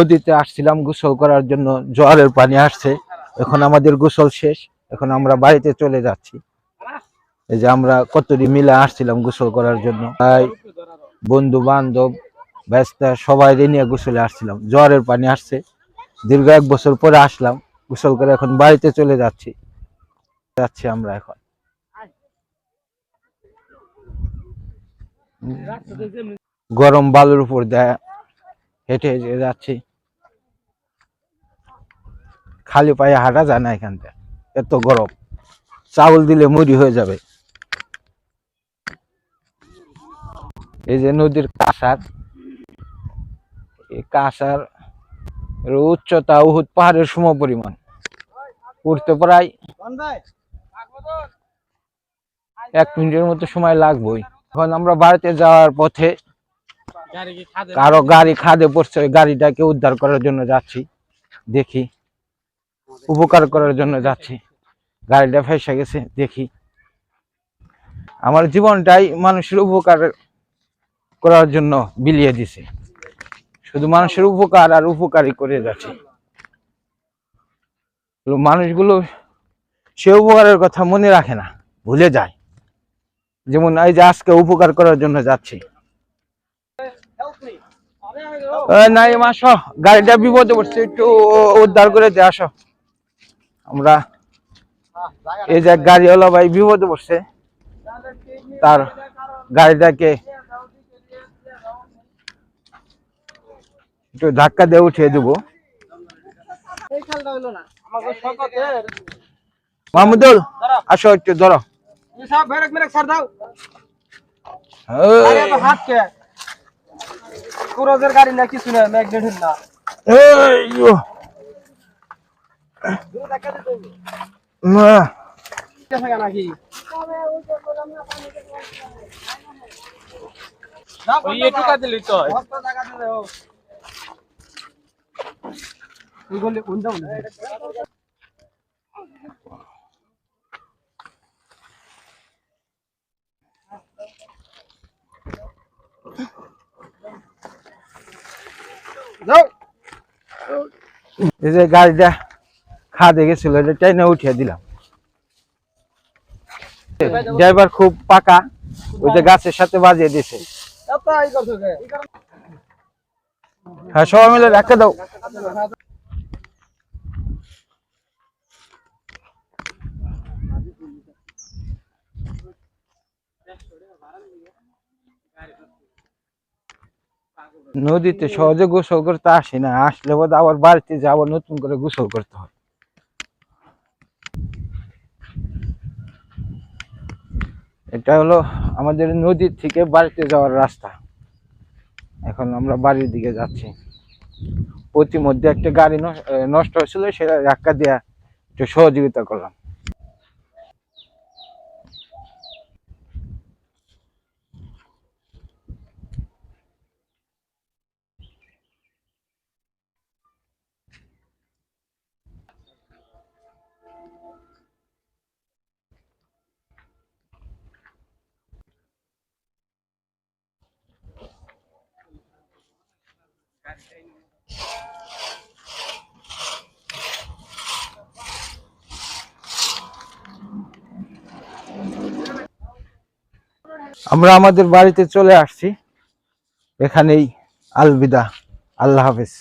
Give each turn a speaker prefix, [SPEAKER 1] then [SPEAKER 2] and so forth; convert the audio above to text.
[SPEAKER 1] নদীতে আসছিলাম গোসল করার জন্য, জোয়ারের পানি আসছে। এখন আমাদের গোসল শেষ, এখন আমরা বাড়িতে চলে যাচ্ছি। এই যে আমরা কতটি মিলে আসছিলাম গোসল করার জন্য, তাই বন্ধু বান্ধব ব্যস্ত সবাই নিয়ে গোসলে আসছিলাম। জোয়ারের পানি আসছে, দীর্ঘ 1 বছর পরে আসলাম গোসল করে, এখন বাড়িতে চলে যাচ্ছি আমরা এখন। গরম বালুর উপর দেয় হেঁটে হেঁটে যাচ্ছি, খালি পায়ে হাঁটা যায় না এখান থেকে, এত গরম। চাউল দিলে মুড়ি হয়ে যাবে। এই যে নদীর কাঁসার, এই কাঁসার উচ্চতা উহুদ পাহাড়ের সম পরিমাণ, উঠতে প্রায় 1 মিনিটের মতো সময় লাগবেই। এখন আমরা বাড়িতে যাওয়ার পথে কারো গাড়ি খাদে পড়ছে, ওই গাড়িটাকে উদ্ধার করার জন্য যাচ্ছি, দেখি উপকার করার জন্য যাচ্ছি। গাড়িটা ফেসে গেছে, দেখি। আমার জীবনটাই মানুষের উপকার করার জন্য বিলিয়ে দিছে, শুধু মানুষের উপকার আর উপকারই করে যাচ্ছে। মানুষগুলো সে উপকারের কথা মনে রাখে না, ভুলে যায়। যেমন এই যে আজকে উপকার করার জন্য যাচ্ছি। নাই আসো, গাড়িটা বিপদে পড়ছে, একটু উদ্ধার করে দিয়ে আসো। আমরা এই যে গাড়িওয়ালা ভাই বিপদে পড়ছে, তার গাড়িটাকে একটু ধাক্কা দিয়ে উঠিয়ে দেবো। মাহমুদুল আসো, একটু ধরো।
[SPEAKER 2] গাড়ি না কিছু না, ম্যাগনেট না। নাকি
[SPEAKER 1] এই যে গাড়িটা খাদে গেছিল, এটা ট্রেনে উঠিয়ে দিলাম। ড্রাইভার খুব পাকা, ওই যে গাছের সাথে বাজিয়ে দিছে। হ্যাঁ, সবাই মিলে ধাক্কা দাও। নদীতে সহজে গোসল করতে আসি না, আসলে বোধ আবার বাড়িতে যে আবার নতুন করে গোসল করতে হয়। এটা হলো আমাদের নদীর থেকে বাড়িতে যাওয়ার রাস্তা। এখন আমরা বাড়ির দিকে যাচ্ছি। প্রতিমধ্যে একটা গাড়ি নষ্ট হয়েছিল, সেটা ধাক্কা দিয়ে একটু সহযোগিতা করলাম। আমরা আমাদের বাড়িতে চলে আসছি, এখানেই আলবিদা, আল্লাহ হাফেজ।